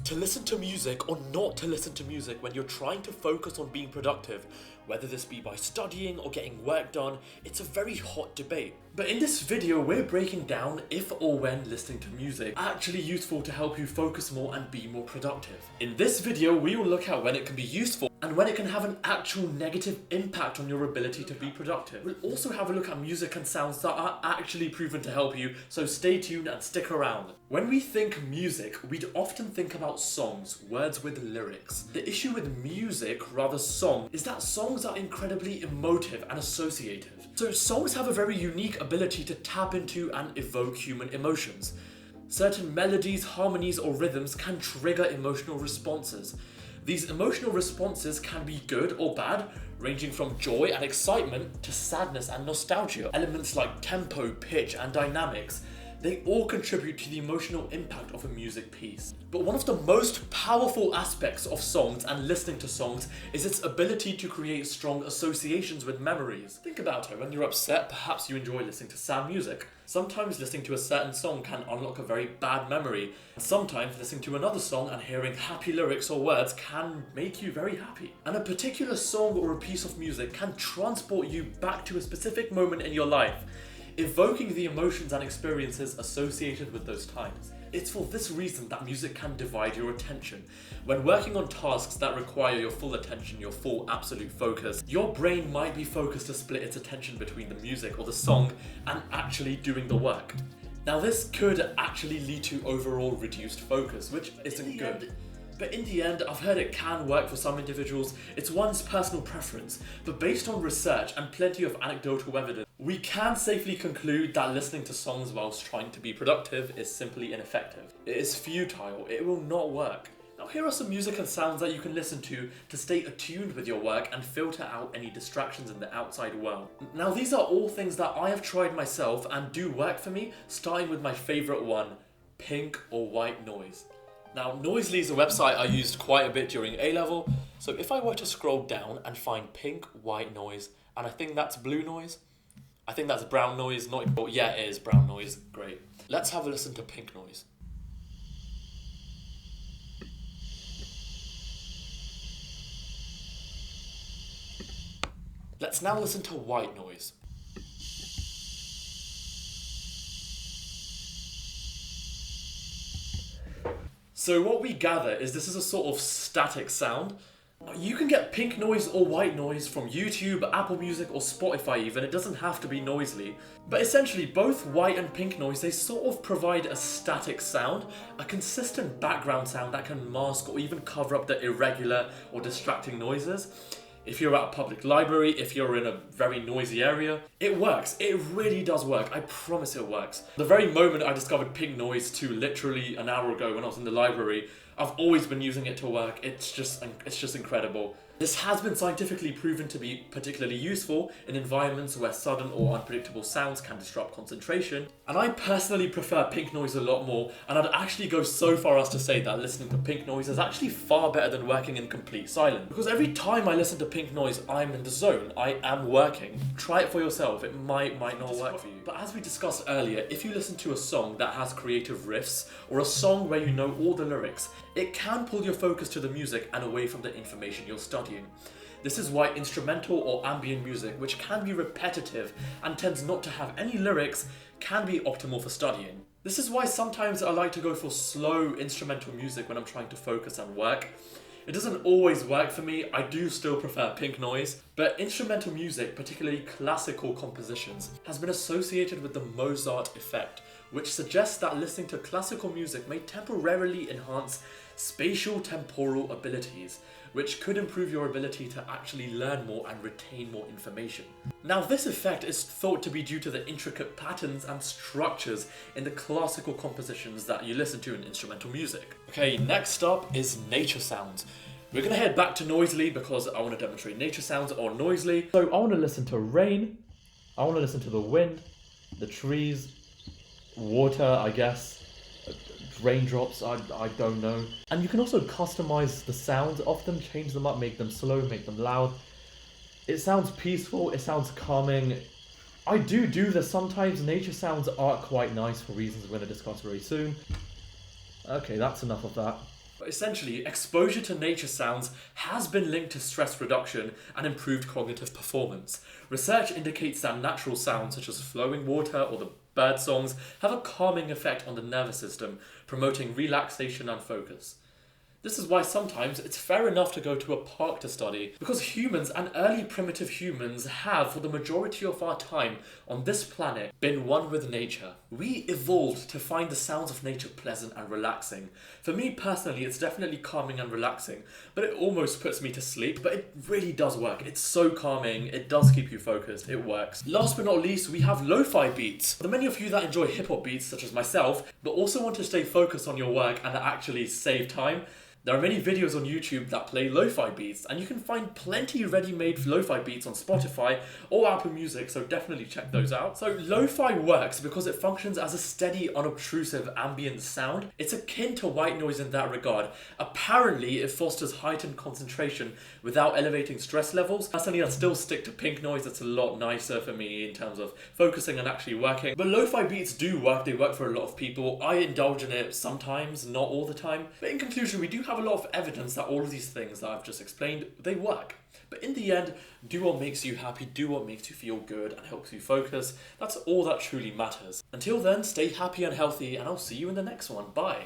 To listen to music or not to listen to music when you're trying to focus on being productive, whether this be by studying or getting work done, it's a very hot debate. But in this video, we're breaking down if or when listening to music actually useful to help you focus more and be more productive. In this video, we will look at when it can be useful and when it can have an actual negative impact on your ability to be productive. We'll also have a look at music and sounds that are actually proven to help you, so stay tuned and stick around. When we think music, we'd often think about songs, words with lyrics. The issue with music, rather song, is that songs are incredibly emotive and associative. So songs have a very unique ability to tap into and evoke human emotions. Certain melodies, harmonies, or rhythms can trigger emotional responses. These emotional responses can be good or bad, ranging from joy and excitement to sadness and nostalgia. Elements like tempo, pitch, and dynamics, they all contribute to the emotional impact of a music piece. But one of the most powerful aspects of songs and listening to songs is its ability to create strong associations with memories. Think about it, when you're upset, perhaps you enjoy listening to sad music. Sometimes listening to a certain song can unlock a very bad memory. Sometimes listening to another song and hearing happy lyrics or words can make you very happy. And a particular song or a piece of music can transport you back to a specific moment in your life, evoking the emotions and experiences associated with those times. It's for this reason that music can divide your attention. When working on tasks that require your full attention, your full absolute focus, your brain might be focused to split its attention between the music or the song and actually doing the work. Now this could actually lead to overall reduced focus, which isn't good. But in the end, I've heard it can work for some individuals. It's one's personal preference. But based on research and plenty of anecdotal evidence, we can safely conclude that listening to songs whilst trying to be productive is simply ineffective. It is futile. It will not work. Now here are some music and sounds that you can listen to stay attuned with your work and filter out any distractions in the outside world. Now these are all things that I have tried myself and do work for me, starting with my favourite one, pink or white noise. Now, Noisely is a website I used quite a bit during A-level, so if I were to scroll down and find pink, white noise, and I think that's blue noise, I think that's brown noise, yeah, it is brown noise, great. Let's have a listen to pink noise. Let's now listen to white noise. So what we gather is this is a sort of static sound. You can get pink noise or white noise from YouTube, Apple Music, or Spotify even. It doesn't have to be Noisely. But essentially both white and pink noise, they sort of provide a static sound, a consistent background sound that can mask or even cover up the irregular or distracting noises. If you're at a public library, if you're in a very noisy area, it works. It really does work. I promise it works. The very moment I discovered pink noise to literally an hour ago when I was in the library, I've always been using it to work. It's just incredible. This has been scientifically proven to be particularly useful in environments where sudden or unpredictable sounds can disrupt concentration. And I personally prefer pink noise a lot more, and I'd actually go so far as to say that listening to pink noise is actually far better than working in complete silence. Because every time I listen to pink noise, I'm in the zone. I am working. Try it for yourself. It might not work for you. But as we discussed earlier, if you listen to a song that has creative riffs, or a song where you know all the lyrics, it can pull your focus to the music and away from the information you're studying. This is why instrumental or ambient music, which can be repetitive and tends not to have any lyrics, can be optimal for studying. This is why sometimes I like to go for slow instrumental music when I'm trying to focus and work. It doesn't always work for me. I do still prefer pink noise, but instrumental music, particularly classical compositions, has been associated with the Mozart Effect, which suggests that listening to classical music may temporarily enhance spatial temporal abilities, which could improve your ability to actually learn more and retain more information. Now this effect is thought to be due to the intricate patterns and structures in the classical compositions that you listen to in instrumental music. Okay, next up is nature sounds. We're gonna head back to Noisely because I want to demonstrate nature sounds on Noisely. So I want to listen to rain, I want to listen to the wind, the trees, water, I guess, raindrops, I don't know. And you can also customize the sounds of them, change them up, make them slow, make them loud. It sounds peaceful, it sounds calming. I do this sometimes. Nature sounds are quite nice for reasons we're going to discuss very soon. Okay, that's enough of that. But essentially, exposure to nature sounds has been linked to stress reduction and improved cognitive performance. Research indicates that natural sounds such as flowing water or the bird songs have a calming effect on the nervous system, promoting relaxation and focus. This is why sometimes it's fair enough to go to a park to study, because humans and early primitive humans have, for the majority of our time on this planet, been one with nature. We evolved to find the sounds of nature pleasant and relaxing. For me personally, it's definitely calming and relaxing, but it almost puts me to sleep, but it really does work. It's so calming, it does keep you focused, it works. Last but not least, we have lo-fi beats. For many of you that enjoy hip-hop beats, such as myself, but also want to stay focused on your work and actually save time, there are many videos on YouTube that play lo-fi beats, and you can find plenty ready-made lo-fi beats on Spotify or Apple Music, so definitely check those out. So lo-fi works because it functions as a steady, unobtrusive ambient sound. It's akin to white noise in that regard. Apparently, it fosters heightened concentration without elevating stress levels. Personally, I still stick to pink noise. It's a lot nicer for me in terms of focusing and actually working. But lo-fi beats do work. They work for a lot of people. I indulge in it sometimes, not all the time. But in conclusion, we do have a lot of evidence that all of these things that I've just explained, they work. But in the end, do what makes you happy, do what makes you feel good and helps you focus. That's all that truly matters. Until then, stay happy and healthy, and I'll see you in the next one. Bye.